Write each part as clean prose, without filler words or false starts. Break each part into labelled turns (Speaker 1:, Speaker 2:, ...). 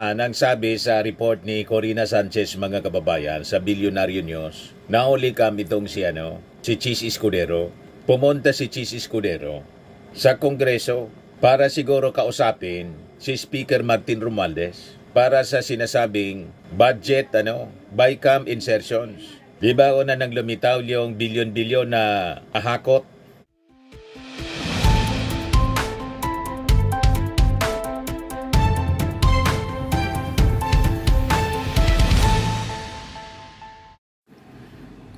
Speaker 1: Nang sabi sa report ni Corina Sanchez mga kababayan sa Billionaire News, nahuli kam itong si Chis Escudero. Pumunta si Chis Escudero sa Kongreso para siguro kausapin si Speaker Martin Romualdez para sa sinasabing budget bycam insertions. Di ba una nang lumitaw yung bilyon-bilyon na ahakot?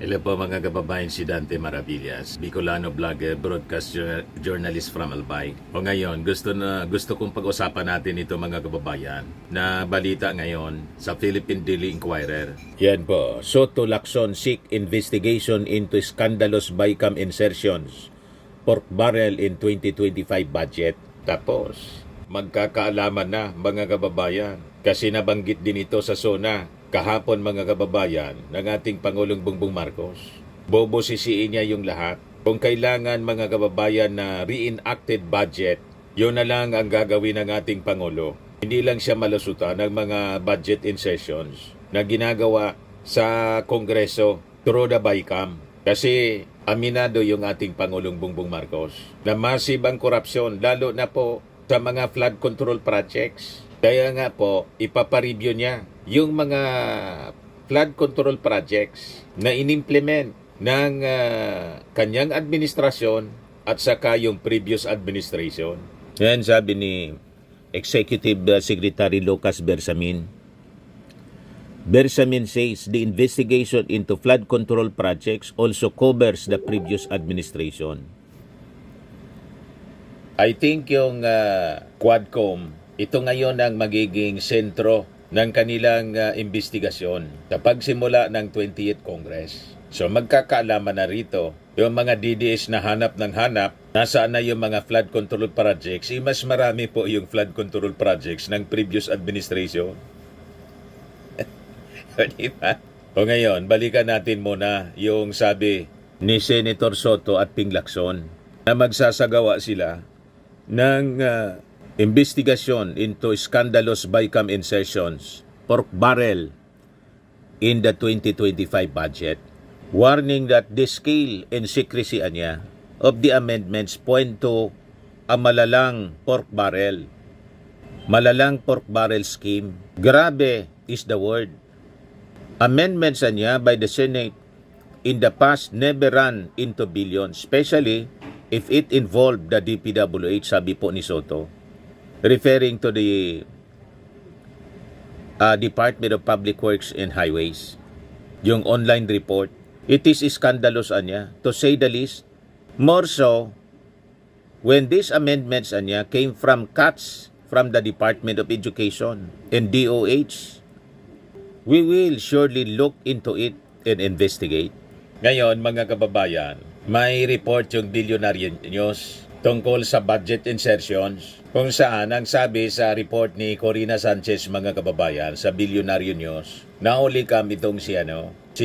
Speaker 1: Hello po mga kababayan, si Dante Maravillas, Bicolano vlogger, broadcast journalist from Albay. O ngayon, gusto kong pag-usapan natin ito mga kababayan na balita ngayon sa Philippine Daily Inquirer. Yan po, Soto Lacson seek investigation into scandalous bycam insertions, pork barrel in 2025 budget. Tapos, magkakaalaman na mga kababayan kasi nabanggit din ito sa SONA. Kahapon mga kababayan ng ating Pangulong Bongbong Marcos. Bobosisiin niya yung lahat. Kung kailangan mga kababayan na reenacted budget, yun na lang ang gagawin ng ating Pangulo. Hindi lang siya malusutan ng mga budget insertions na ginagawa sa Kongreso through the bycam. Kasi aminado yung ating Pangulong Bongbong Marcos na massive ang korupsyon lalo na po sa mga flood control projects. Kaya nga po, ipapareview niya yung mga flood control projects na inimplement ng kanyang administrasyon at saka yung previous administration. Yan sabi ni Executive Secretary Lucas Bersamin. Bersamin says the investigation into flood control projects also covers the previous administration. I think yung Quadcom, ito ngayon ang magiging sentro ng kanilang investigasyon sa pagsimula ng 20th Congress. So magkakaalaman na rito yung mga DDS na hanap ng hanap, nasaan na yung mga flood control projects. Mas marami po yung flood control projects ng previous administration. Diba? O ngayon, balikan natin muna yung sabi ni Senator Soto at Ping Lacson na magsasagawa sila ng investigation into scandalous bycam insertions, pork barrel in the 2025 budget, warning that the scale and secrecy of the amendments point to a malalang pork barrel. Malalang pork barrel scheme. Grabe is the word. Amendments by the Senate in the past never ran into billions, especially if it involved the DPWH, sabi po ni Soto, referring to the Department of Public Works and Highways. Yung online report, it is scandalous to say the least. More so, when these amendments came from cuts from the Department of Education and DOH, we will surely look into it and investigate. Ngayon, mga kababayan, may report yung Billionaire News tungkol sa budget insertions kung saan ang sabi sa report ni Corina Sanchez mga kababayan sa Billionaire News, nahuli kam itong si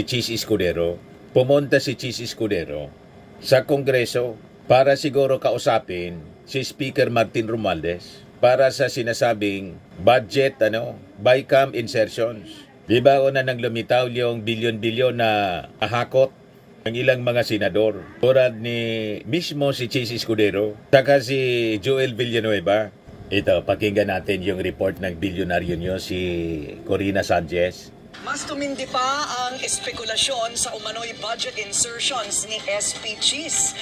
Speaker 1: Chis Escudero. Pumunta si Chis Escudero sa Kongreso para siguro kausapin si Speaker Martin Romualdez para sa sinasabing budget bycam insertions. Di ba una nang lumitaw yung bilyon-bilyon na ahakot ang ilang mga senador, tulad ni mismo si Chis Escudero, saka si Joel Villanueva. Ito, pakinggan natin yung report ng Billionaire News, si Corina Sanchez.
Speaker 2: Mas tumindi pa ang espekulasyon sa umano'y budget insertions ni SP Chis.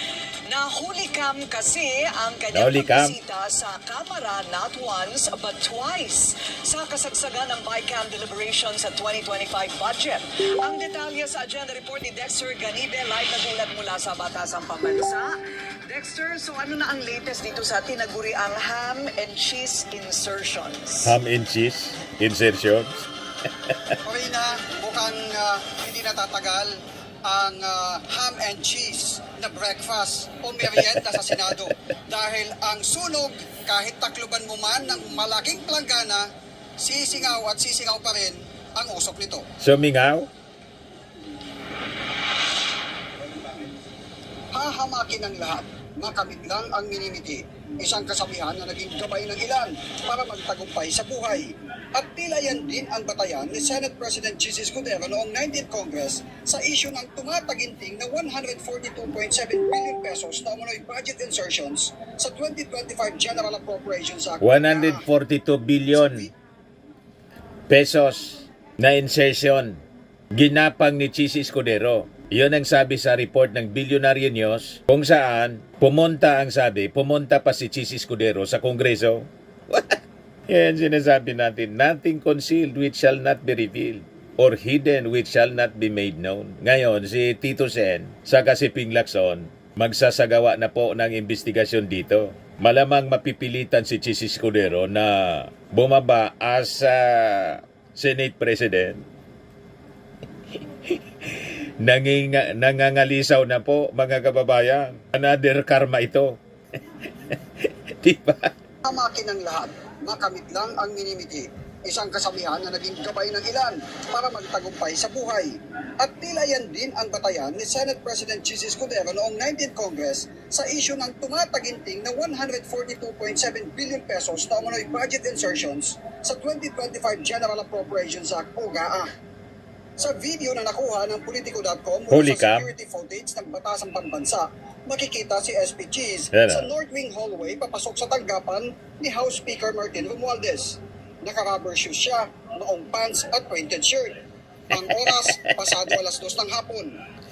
Speaker 2: Nahuli kam kasi ang kanyang pagbisita sa Kamara not once but twice sa kasagsagan ng bycam deliberations sa 2025 budget. Ang detalye sa agenda report ni Dexter Ganibe, live na gulat mula sa Batasang Pambansa. Dexter, so ano na ang latest dito sa tinaguri ang ham and cheese insertions?
Speaker 1: Ham and cheese insertions?
Speaker 3: Corina, mukhang hindi natatagal ang ham and cheese na breakfast o merienda sa Senado dahil ang sunog, kahit takluban mo man ng malaking planggana, sisingaw at sisingaw pa rin ang usok nito.
Speaker 1: Sumingaw?
Speaker 3: Hahamakin ng lahat, makamit lang ang minimiti. Isang kasabihan na naging gabay ng ilan para magtagumpay sa buhay. At tila yan din ang batayan ni Senate President Jesus Escudero noong 19th Congress sa issue ng tumataginting na 142.7 billion pesos na umano'y budget insertions sa 2025 General Appropriations Act.
Speaker 1: 142 billion pesos na insertion ginapang ni Chis Escudero. Iyon ang sabi sa report ng Billionaire News kung saan pumunta pa si Chis Escudero sa Kongreso. Yan sinasabi natin, nothing concealed which shall not be revealed or hidden which shall not be made known. Ngayon, si Tito Sen saka si Ping Lacson magsasagawa na po ng investigasyon dito. Malamang mapipilitan si Chis Escudero na bumaba as Senate President. Nangangalisaw na po, mga kababayan. Another karma ito. Diba?
Speaker 3: Tamakin ng lahat, makamit lang ang minimiti. Isang kasabihan na naging gabay ng ilan para magtagumpay sa buhay. At tila yan din ang batayan ni Senate President Jesus Escudero noong 19th Congress sa issue ng tumataginting na 142.7 billion pesos na umano'y budget insertions sa 2025 General Appropriations Act o GAA. Sa video na nakuha ng Politico.com mula sa security footage ng Batasang Pambansa, makikita si SP Cheese sa North Wing hallway papasok sa tanggapan ni House Speaker Martin Romualdez. Naka-rubber shoes siya, noong pants at printed shirt. Ang oras, pasado 2:00 ng hapon.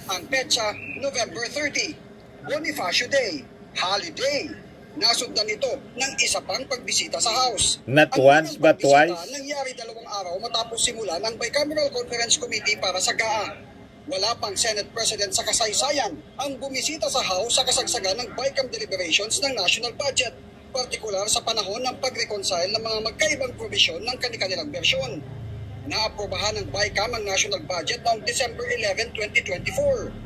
Speaker 3: Ang petsa, November 30. Bonifacio Day, holiday. Nasundan ito ng isa pang pagbisita sa House.
Speaker 1: Not
Speaker 3: Ang
Speaker 1: once
Speaker 3: unang
Speaker 1: but
Speaker 3: pagbisita
Speaker 1: twice.
Speaker 3: Nangyari 2 araw matapos simulan ang Bicameral Conference Committee para sa GAA. Wala pang Senate President sa kasaysayan ang bumisita sa House sa kasagsagan ng BICAM deliberations ng national budget, partikular sa panahon ng pag-reconcile ng mga magkaibang provision ng kanilang bersyon. Naaprobahan ng BICAM ang national budget noong December 11, 2024.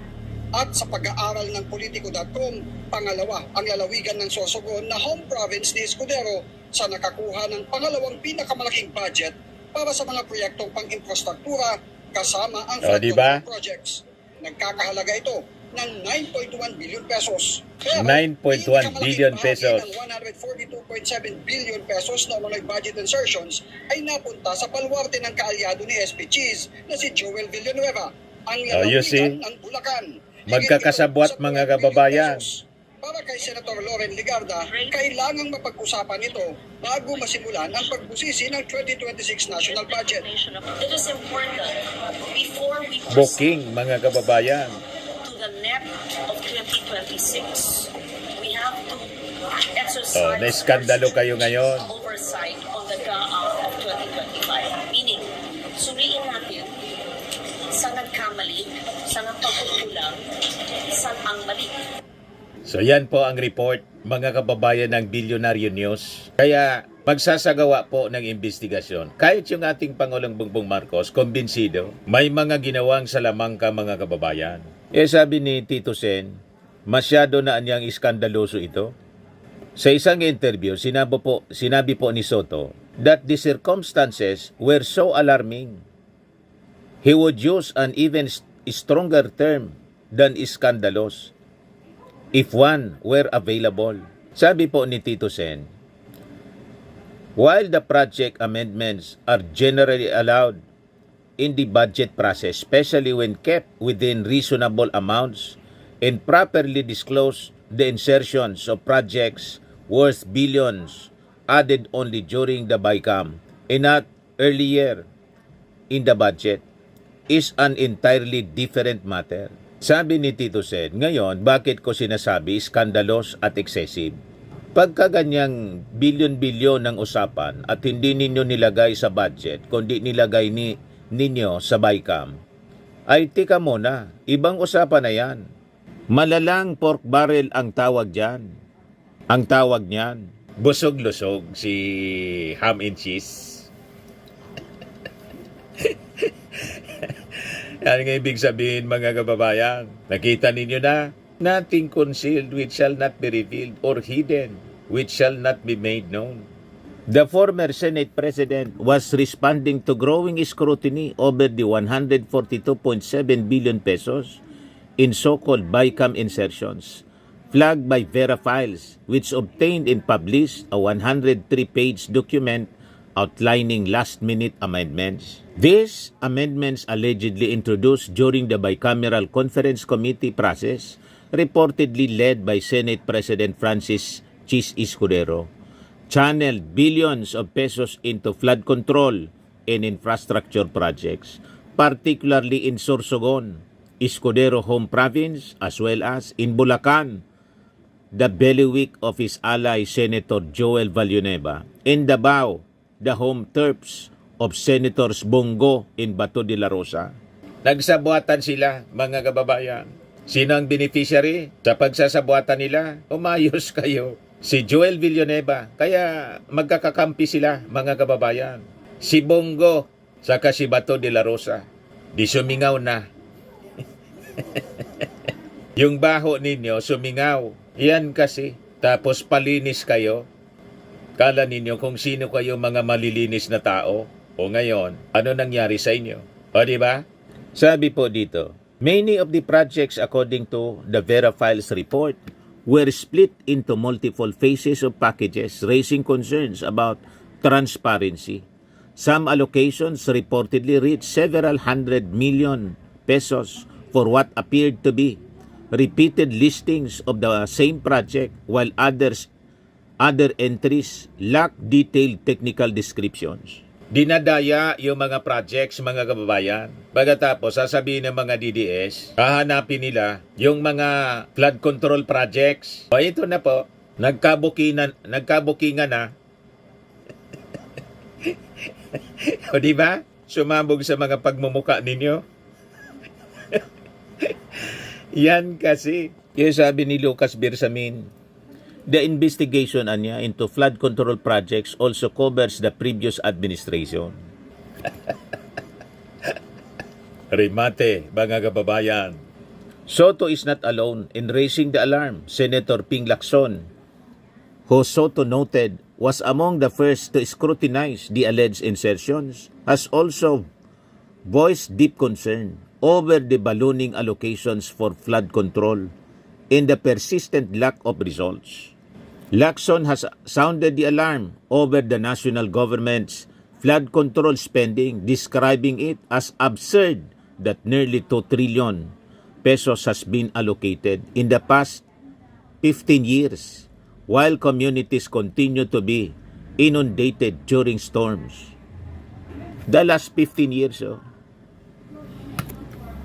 Speaker 3: At sa pag-aaral ng Politico.com, pangalawa ang lalawigan ng Sorsogon na home province ni Escudero sa nakakuha ng pangalawang pinakamalaking budget para sa mga proyektong pang-infrastruktura kasama ang
Speaker 1: diba?
Speaker 3: projects. Nagkakahalaga ito ng 9.1 billion pesos.
Speaker 1: 9.1 billion pesos.
Speaker 3: Ang 142.7 billion pesos na umano'y budget insertions ay napunta sa palwarte ng kaalyado ni SP Cheese na si Joel Villanueva, ang
Speaker 1: you see?
Speaker 3: lalawigan ng Bulacan.
Speaker 1: Magkakasabwat, mga kababayan.
Speaker 3: Para kay Senator Loren Ligarda, kailangang mapag-usapan ito bago masimulan ang pagbusisi ng 2026 national budget.
Speaker 4: It is important before we
Speaker 1: Booking, mga kababayan.
Speaker 4: to the NEP of 2026, we have to exercise
Speaker 1: naiskandalo kayo ngayon.
Speaker 4: oversight on the GAA of 2025. Meaning, suriin natin sa nagkamali, sa nagpagkukulang, sa ang mali.
Speaker 1: So yan po ang report, mga kababayan ng Billionaire News. Kaya magsasagawa po ng investigasyon. Kahit yung ating Pangulong Bongbong Marcos, kumbinsido, may mga ginawang salamangka, mga kababayan. Sabi ni Tito Sen, masyado na anyang iskandaloso ito. Sa isang interview, sinabi po ni Soto that the circumstances were so alarming. He would use an even stronger term than scandalous if one were available. Sabi po ni Tito Sen, while the project amendments are generally allowed in the budget process, especially when kept within reasonable amounts and properly disclose the insertions of projects worth billions added only during the BICAM and not earlier in the budget, is an entirely different matter. Sabi ni Tito Sen, ngayon, bakit ko sinasabi skandalos at excessive? Pagka ganyang bilyon-bilyon ng usapan at hindi ninyo nilagay sa budget, kundi nilagay ninyo sa BICAM, ay tika muna, ibang usapan na yan. Malalang pork barrel ang tawag dyan. Ang tawag niyan, busog-lusog si ham and cheese. Yan ang ibig sabihin, mga kababayan. Nakita ninyo na, nothing concealed which shall not be revealed or hidden which shall not be made known. The former Senate President was responding to growing scrutiny over the 142.7 billion pesos in so-called BICAM insertions, flagged by Vera Files, which obtained and published a 103-page document
Speaker 5: outlining last-minute amendments. These amendments allegedly introduced during the bicameral conference committee process, reportedly led by Senate President Francis Chis Escudero, channeled billions of pesos into flood control and infrastructure projects, particularly in Sorsogon, Escudero home province, as well as in Bulacan, the bailiwick of his ally Senator Joel Villanueva, in Davao, the home turfs of Senators Bongo in Bato de la Rosa. Nagsabuatan sila, mga kababayan. Sino ang beneficiary sa pagsasabuatan nila? Umayos kayo. Si Joel Villanueva, kaya magkakakampi sila, mga kababayan. Si Bongo, saka si Bato de la Rosa, di sumingaw na. Yung baho ninyo, sumingaw. Yan kasi. Tapos palinis kayo. Kala ninyo kung sino kayo mga malilinis na tao. O ngayon, ano nangyari sa inyo? O diba? Sabi po dito, many of the projects according to the Vera Files report were split into multiple phases of packages, raising concerns about transparency. Some allocations reportedly reached several 100 million pesos for what appeared to be repeated listings of the same project, while other entries lack detailed technical descriptions. Dinadaya yung mga projects, mga kababayan. Pagkatapos, sasabihin ng mga DDS, hahanapin nila yung mga flood control projects. O ito na po, nagkabukingan na. O diba? Sumabog sa mga pagmumuka ninyo. Yan kasi. Yung sabi ni Lucas Birsamin, the investigation anya into flood control projects also covers the previous administration. Remate, mga kababayan. Soto is not alone in raising the alarm. Senator Ping Lacson, who Soto noted was among the first to scrutinize the alleged insertions, has also voiced deep concern over the ballooning allocations for flood control and the persistent lack of results. Lacson has sounded the alarm over the national government's flood control spending, describing it as absurd that nearly 2 trillion pesos has been allocated in the past 15 years, while communities continue to be inundated during storms. The last 15 years,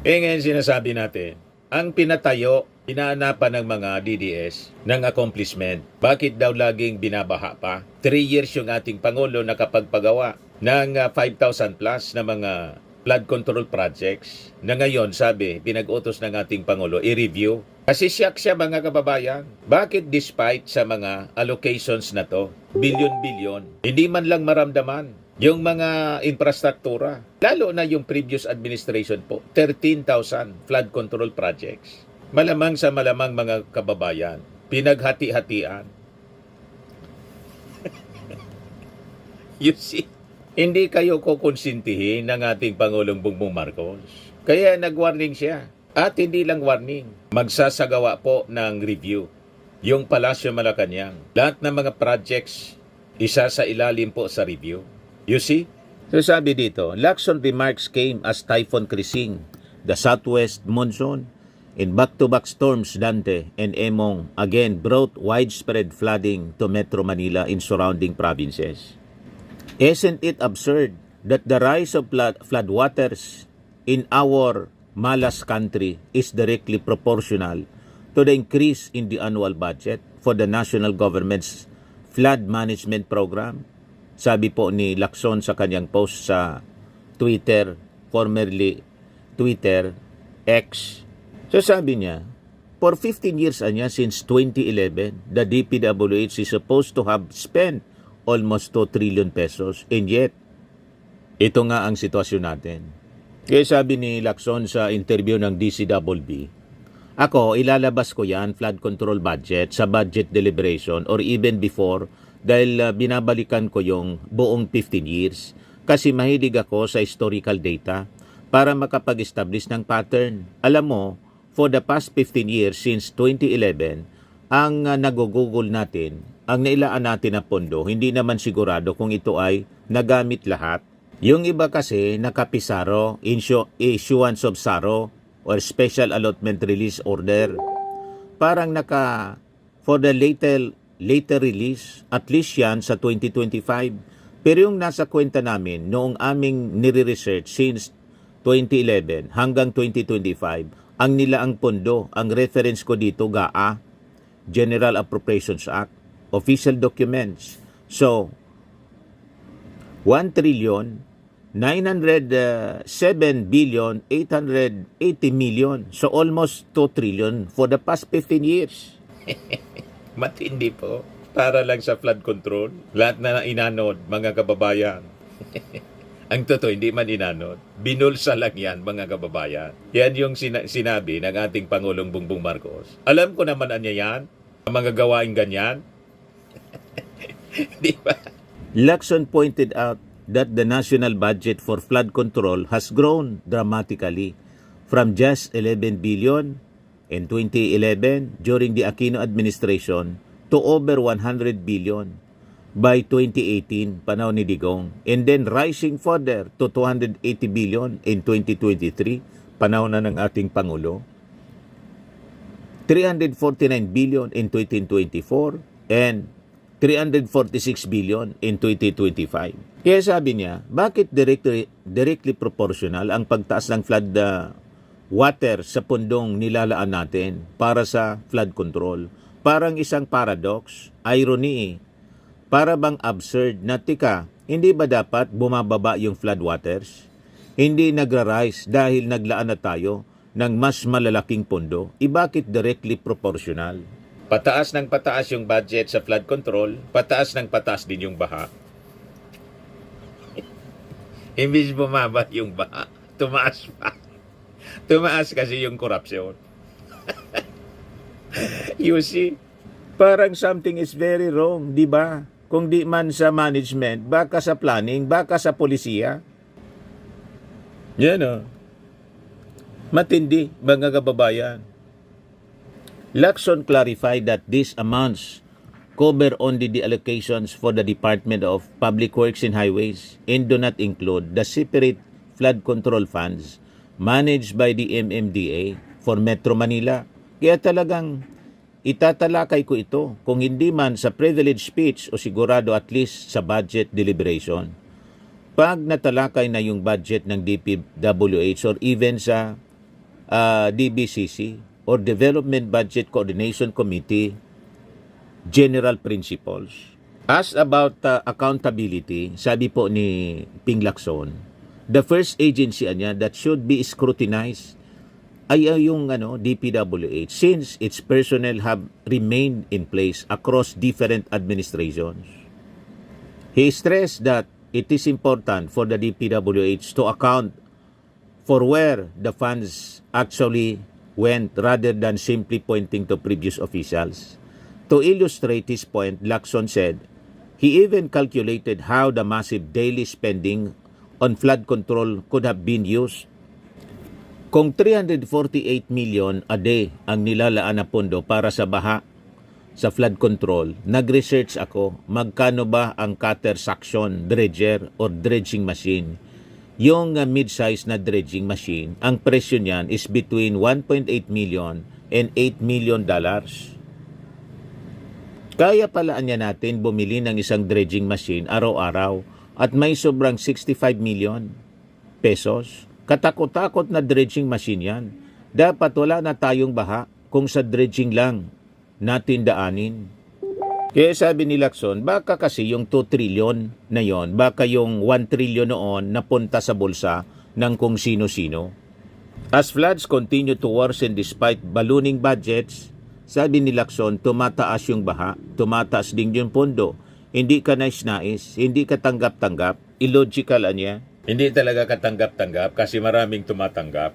Speaker 5: ngayon sinasabi natin, ang pinatayo, inaanapan ng mga DDS ng accomplishment. Bakit daw laging binabaha pa? 3 years yung ating Pangulo nakapagpagawa ng 5,000 plus na mga flood control projects na ngayon, sabi, pinag-utos ng ating Pangulo, i-review. Kasi siya mga kababayan. Bakit despite sa mga allocations na to, bilyon-bilyon, hindi man lang maramdaman yung mga infrastruktura, lalo na yung previous administration po, 13,000 flood control projects. Malamang sa malamang mga kababayan, pinaghati-hatian. You see, hindi kayo kukonsintihin ng ating Pangulong Bongbong Marcos. Kaya nag-warning siya. At hindi lang warning, magsasagawa po ng review. Yung Palasyo Malacanang, lahat ng mga projects, isa sa ilalim po sa review. You see? So sabi dito, Lacson remarks came as Typhoon Crising, the southwest monsoon, in back-to-back storms Dante and Emong again brought widespread flooding to Metro Manila in surrounding provinces. Isn't it absurd that the rise of floodwaters in our malas country is directly proportional to the increase in the annual budget for the national government's flood management program? Sabi po ni Lacson sa kanyang post sa Twitter, formerly Twitter, X. So sabi niya, for 15 years since 2011, the DPWH is supposed to have spent almost 2 trillion pesos, and yet, ito nga ang sitwasyon natin. Kaya sabi ni Lacson sa interview ng DCWB, ako, ilalabas ko yan, flood control budget, sa budget deliberation or even before, dahil binabalikan ko yung buong 15 years kasi mahilig ako sa historical data para makapag-establish ng pattern. Alam mo, for the past 15 years since 2011, ang nagugugol natin ang nailaan natin na pondo, hindi naman sigurado kung ito ay nagamit lahat. Yung iba kasi nakapisaro, issuance of SARO or Special Allotment Release Order. Parang for the later release, at least yan sa 2025. Pero yung nasa kwenta namin, noong aming nire-research since 2011 hanggang 2025, ang nilaang pondo, ang reference ko dito, GAA, General Appropriations Act, official documents. So, 1,907,880,000,000. So, almost 2 trillion for the past 15 years. Matindi po. Para lang sa flood control. Lahat na inanod, mga kababayan. Ang totoo, hindi man inanod. Binulsa lang yan, mga kababayan. Yan yung sinabi ng ating Pangulong Bongbong Marcos. Alam ko naman anya yan, ang mga gawain ganyan. Di ba? Lacson pointed out that the national budget for flood control has grown dramatically from just 11 billion in 2011 during the Aquino administration to over 100 billion by 2018, panahon ni Digong, and then rising further to 280 billion in 2023, panahon na ng ating Pangulo, 349 billion in 2024, and 346 billion in 2025. Kaya sabi niya, bakit directly proportional ang pagtaas ng flood water sa pundong nilalaan natin para sa flood control? Parang isang paradox, irony Para bang absurd na tika, hindi ba dapat bumababa yung floodwaters? Hindi nagra-rise dahil naglaan na tayo ng mas malalaking pondo. Bakit directly proportional? Pataas ng pataas yung budget sa flood control, pataas ng pataas din yung baha. Imbis bumaba yung baha, tumaas pa. Tumaas kasi yung korupsyon. You see, parang something is very wrong, di ba? Kung di man sa management, baka sa planning, baka sa polisiya. Yan o. Matindi, mga kababayan. Lacson clarified that these amounts cover only the allocations for the Department of Public Works and Highways and do not include the separate flood control funds managed by the MMDA for Metro Manila. Kaya talagang itatalakay ko ito kung hindi man sa privilege speech o sigurado at least sa budget deliberation. Pag natalakay na yung budget ng DPWH or even sa DBCC or Development Budget Coordination Committee general principles. As about accountability, sabi po ni Ping Lacson, the first agency niya that should be scrutinized ay yung DPWH since its personnel have remained in place across different administrations. He stressed that it is important for the DPWH to account for where the funds actually went rather than simply pointing to previous officials. To illustrate his point, Lacson said, he even calculated how the massive daily spending on flood control could have been used. Kung 348 million a day ang nilalaan na pondo para sa baha sa flood control, nag-research ako magkano ba ang cutter suction dredger or dredging machine. Yung mid-size na dredging machine, ang presyo niyan is between 1.8 million and $8 million. Kaya palaan niya natin bumili ng isang dredging machine araw-araw at may sobrang 65 million pesos. Katakot-takot na dredging machine yan. Dapat wala na tayong baha kung sa dredging lang natin daanin. Kaya sabi ni Lacson, baka kasi yung 2 trillion na yon, baka yung 1 trillion noon napunta sa bulsa ng kung sino-sino. As floods continue to worsen despite ballooning budgets, sabi ni Lacson, tumataas yung baha, tumataas din yung pondo. Hindi ka nais-nais, hindi ka tanggap-tanggap, illogical anya. Hindi talaga katanggap-tanggap kasi maraming tumatanggap.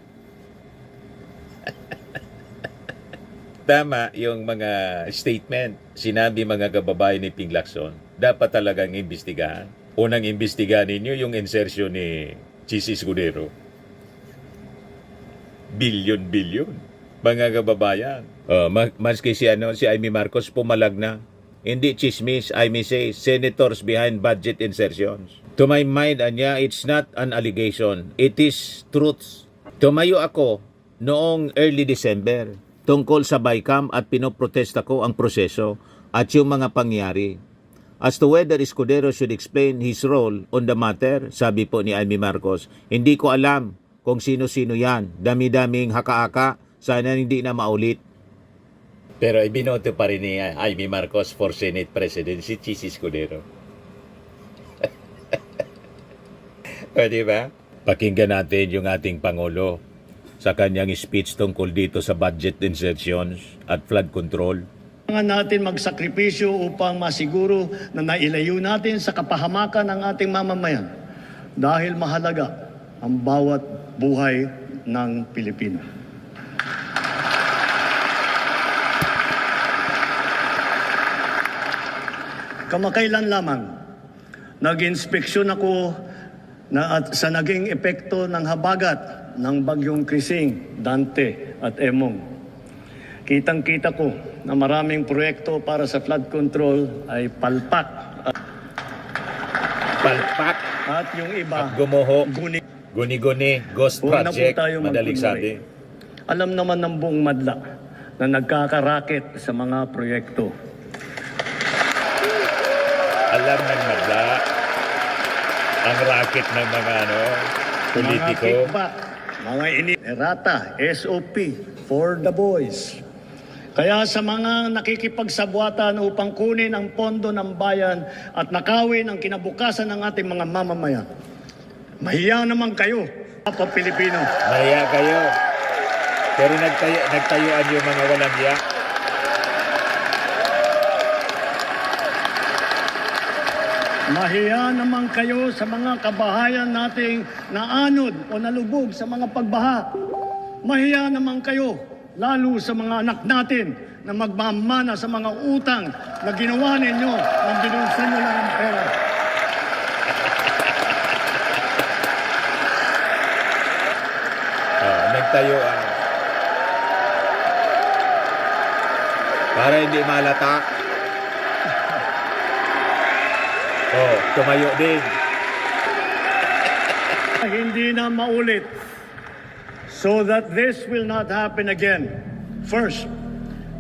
Speaker 5: Tama yung mga statement. Sinabi mga kababayan ni Ping Lacson, dapat talagang imbestigahan. Unang imbestigahan ninyo yung insertion ni Chis Escudero. Bilyon-bilyon. Mga kababayan. Maski si Amy Marcos pumalag na. Hindi chismis, I may say, senators behind budget insertions. To my mind, anya, it's not an allegation. It is truth. Tumayo ako noong early December tungkol sa BICAM at pinoprotesta ko ang proseso at yung mga pangyari. As to whether Escudero should explain his role on the matter, sabi po ni Amy Marcos, hindi ko alam kung sino-sino yan. Dami-daming haka-haka, sana hindi na maulit. Pero ibinoto pa rin ni Amy Marcos for Senate President si Chis Escudero. O diba? Pakinggan natin yung ating Pangulo sa kanyang speech tungkol dito sa budget insertions at flood control.
Speaker 6: Kailangan natin magsakripisyo upang masiguro na nailayo natin sa kapahamakan ng ating mamamayan dahil mahalaga ang bawat buhay ng Pilipino. Kamakailan lamang, nag-inspeksyon ako sa naging epekto ng habagat ng bagyong Krising, Dante at Emong. Kitang-kita ko na maraming proyekto para sa flood control ay palpak.
Speaker 5: Palpak
Speaker 6: At yung iba,
Speaker 5: at gumuho,
Speaker 6: guni.
Speaker 5: guni-guni, ghost
Speaker 6: Huwag na po
Speaker 5: project,
Speaker 6: tayo
Speaker 5: madaling sabi.
Speaker 6: magkunwari. Alam naman ng buong madla na nagkakaraket sa mga proyekto.
Speaker 5: Alam ng madla ang racket ng mga politiko.
Speaker 6: Mga kickback, mga errata, SOP, for the boys. Kaya sa mga nakikipagsabwatan upang kunin ang pondo ng bayan at nakawin ang kinabukasan ng ating mga mamamayan, mahiya naman kayo, kapwa Pilipino.
Speaker 5: Mahiya kayo. Pero nagtayuan yung mga walang hiya.
Speaker 6: Mahiya naman kayo sa mga kabahayan nating naanod o nalubog sa mga pagbaha. Mahiya naman kayo, lalo sa mga anak natin na magmamana sa mga utang na ginawa ninyo nang binulsan nyo lang ang pera.
Speaker 5: Nagtayuan. Para hindi malata. Tumayo din.
Speaker 6: Hindi na maulit. So that this will not happen again. First,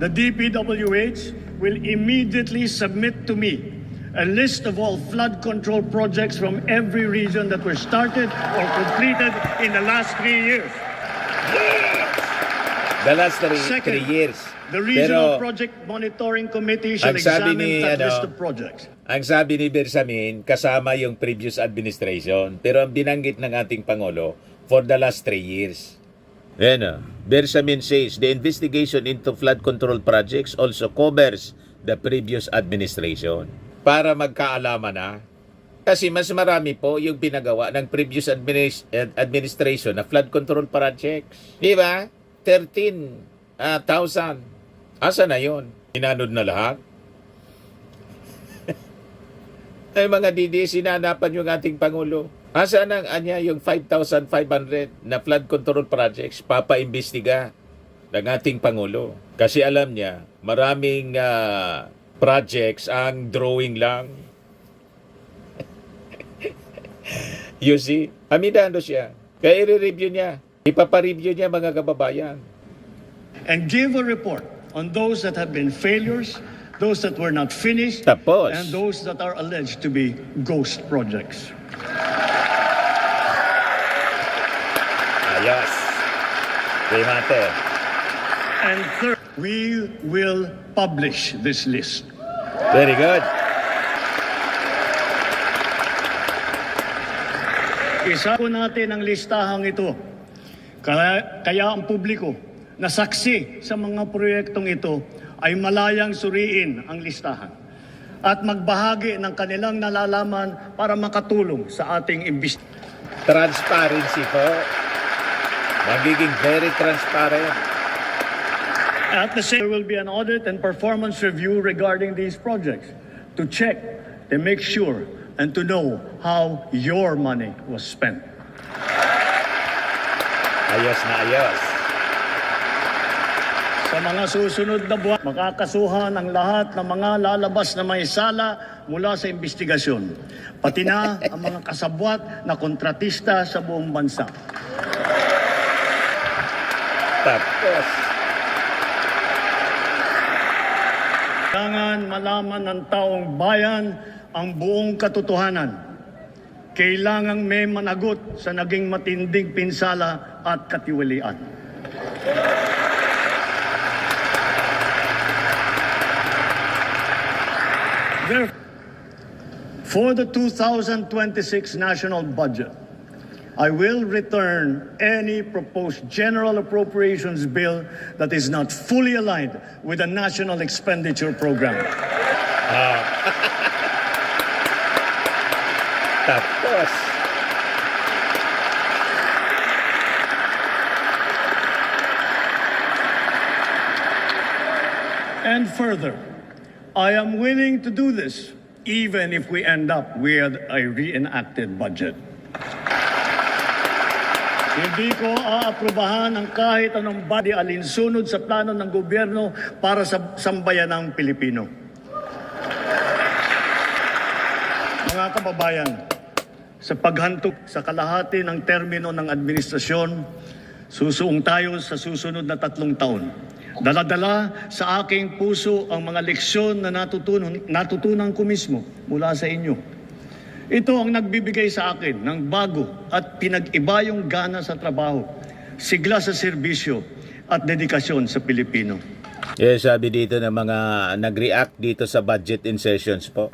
Speaker 6: the DPWH will immediately submit to me a list of all flood control projects from every region that were started or completed in the last 3 years.
Speaker 5: The last
Speaker 6: Second,
Speaker 5: 3 years.
Speaker 6: The Regional
Speaker 5: Pero
Speaker 6: Project Monitoring Committee shall
Speaker 5: ang sabi
Speaker 6: examine
Speaker 5: ni,
Speaker 6: that list of projects.
Speaker 5: ang sabi ni Bersamin, kasama yung previous administration. Pero ang binanggit ng ating Pangulo, for the last 3 years. Bersamin says, the investigation into flood control projects also covers the previous administration. Para magkaalaman na. Kasi mas marami po yung pinagawa ng previous administration na flood control projects. Di ba? 13,000. Asa na yon? Inanod na lahat? Ay mga didi, sinanapan yung ating Pangulo. Asa nang yung 5,500 na flood control projects papaimbestiga ng ating Pangulo? Kasi alam niya, maraming projects ang drawing lang. You see? Aminado siya. Kaya i-review niya. Ipapareview niya mga kababayan.
Speaker 6: And give a report on those that have been failures, those that were not finished,
Speaker 5: Tapos,
Speaker 6: and those that are alleged to be ghost projects.
Speaker 5: ayos. Remate.
Speaker 6: And third, we will publish this list.
Speaker 5: Very good.
Speaker 6: Isa po natin ang listahang ito. Kaya ang publiko na saksi sa mga proyektong ito ay malayang suriin ang listahan at magbahagi ng kanilang nalalaman para makatulong sa ating imbestigasyon.
Speaker 5: Transparency po. Magiging very transparent.
Speaker 6: At the same, there will be an audit and performance review regarding these projects to check, to make sure, and to know how your money was spent.
Speaker 5: Ayos na ayos.
Speaker 6: Sa mga susunod na buwan, makakasuhan ang lahat ng mga lalabas na may sala mula sa investigasyon, pati na ang mga kasabwat na kontratista sa buong bansa.
Speaker 5: Tapos,
Speaker 6: Kailangan malaman ng taong bayan ang buong katotohanan. Kailangang may managot sa naging matinding pinsala at katiwalian. For the 2026 national budget, I will return any proposed general appropriations bill that is not fully aligned with the national expenditure program.
Speaker 5: tapos,
Speaker 6: And further, I am willing to do this even if we end up with a reenacted budget. Hindi ko aaprubahan ang kahit anong body alinsunod sa plano ng gobyerno para sa sambayanang Pilipino. Mga kababayan, sa paghantok sa kalahati ng termino ng administrasyon, susuong tayo sa susunod na 3 taon. Dala-dala sa aking puso ang mga leksyon na natutunan ko mismo mula sa inyo. Ito ang nagbibigay sa akin ng bago at pinag-iba yung gana sa trabaho, sigla sa serbisyo at dedikasyon sa Pilipino.
Speaker 5: sabi dito ng mga nag-react dito sa budget insertions po.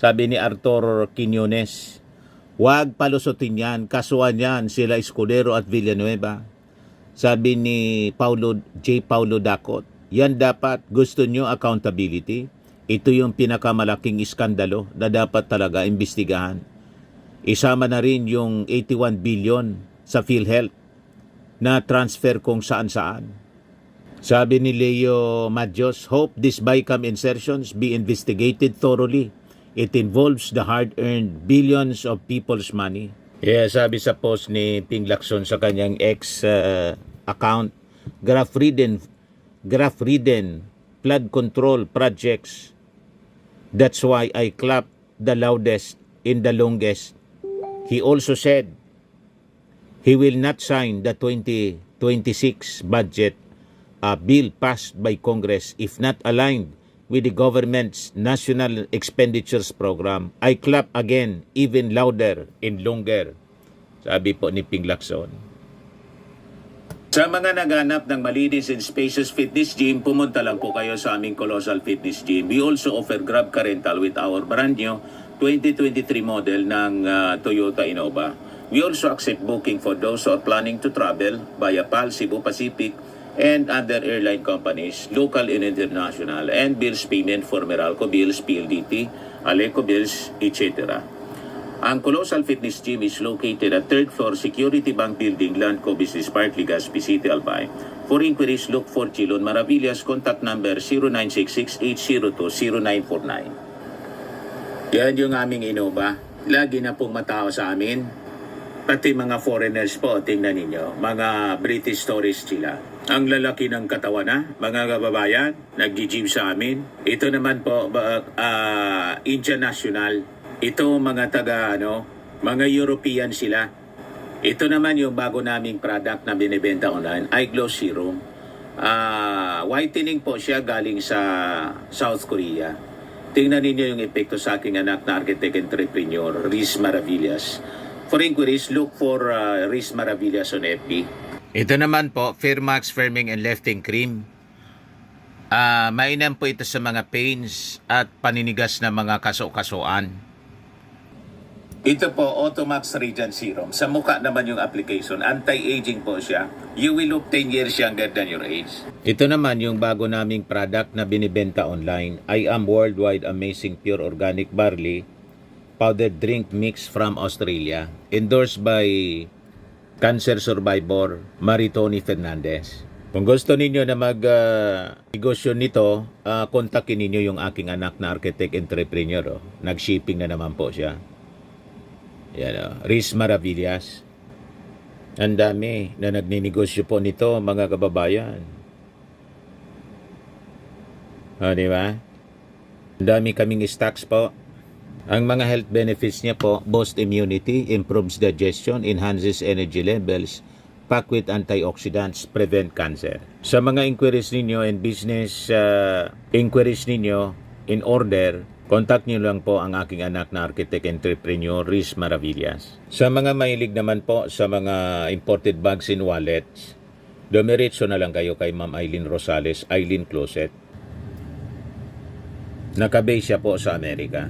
Speaker 5: Sabi ni Arturo Quiñones, huwag palusutin yan, kasuhan yan sila Escudero at Villanueva. Sabi ni Paulo Dacot, yan dapat, gusto nyo accountability. Ito yung pinakamalaking iskandalo na dapat talaga imbestigahan. Isama na rin yung 81 billion sa PhilHealth na transfer kung saan-saan. Sabi ni Leo Madios, hope these BICAM insertions be investigated thoroughly. It involves the hard-earned billions of people's money. Sabi sa post ni Ping Lacson sa kanyang account, graph-ridden flood control projects. That's why I clapped the loudest in the longest. He also said he will not sign the 2026 budget bill passed by Congress if not aligned with the government's national expenditures program. I clap again, even louder and longer. Sabi po ni Ping Lacson. Sa mga naghanap ng malinis and spacious fitness gym, pumunta lang po kayo sa aming Colossal Fitness Gym. We also offer Grab Car Rental with our brand new 2023 model ng Toyota Innova. We also accept booking for those who are planning to travel via PAL, Cebu Pacific, and other airline companies, local and international, and bills payment for Meralco Bills, PLDT, Aleco Bills, etc. Ang Colossal Fitness Gym is located at 3rd floor Security Bank Building, Landco Business Park, Legazpi City, Albay. For inquiries, look for Chilon Maravillas. Contact number 0966-802-0949. Yan yung aming Innova. Lagi na pong matao sa amin. Pati mga foreigners po, tingnan ninyo. Mga British tourists sila. Ang lalaki ng katawan na, mga kababayan, nag-gym sa amin. Ito naman po, Indian National. Ito mga mga European sila. Ito naman yung bago naming product na binibenta online, iGlow Serum. Whitening po siya galing sa South Korea. Tingnan ninyo yung epekto sa aking anak na architect entrepreneur, Riz Maravillas. For inquiries, look for Riz Maravillas on FB. Ito naman po, Fairmax Firming and Lifting Cream. Mainam po ito sa mga pains at paninigas na mga kaso-kasuan. Ito po, Automax Radiant Serum. Sa mukha naman yung application. Anti-aging po siya. You will look 10 years younger than your age. Ito naman yung bago naming product na binibenta online. I Am Worldwide Amazing Pure Organic Barley Powdered Drink Mix from Australia. Endorsed by cancer survivor Maritoni Fernandez. Kung gusto ninyo na mag-negosyo nito, kontakin ninyo yung aking anak na architect entrepreneur. Nag-shipping na naman po siya. Yan, Riz Maravillas. Ang dami na nagninegosyo po nito, mga kababayan. O, di ba? Ang dami kaming stocks po. Ang mga health benefits niya po, boost immunity, improves digestion, enhances energy levels, packed with antioxidants, prevent cancer. Sa mga inquiries ninyo and business inquiries ninyo in order, contact nyo lang po ang aking anak na architect entrepreneur, Riz Maravillas. Sa mga mahilig naman po sa mga imported bags and wallets, dumiretso na lang kayo kay Ma'am Eileen Rosales, Eileen Closet. Nakabase siya po sa Amerika.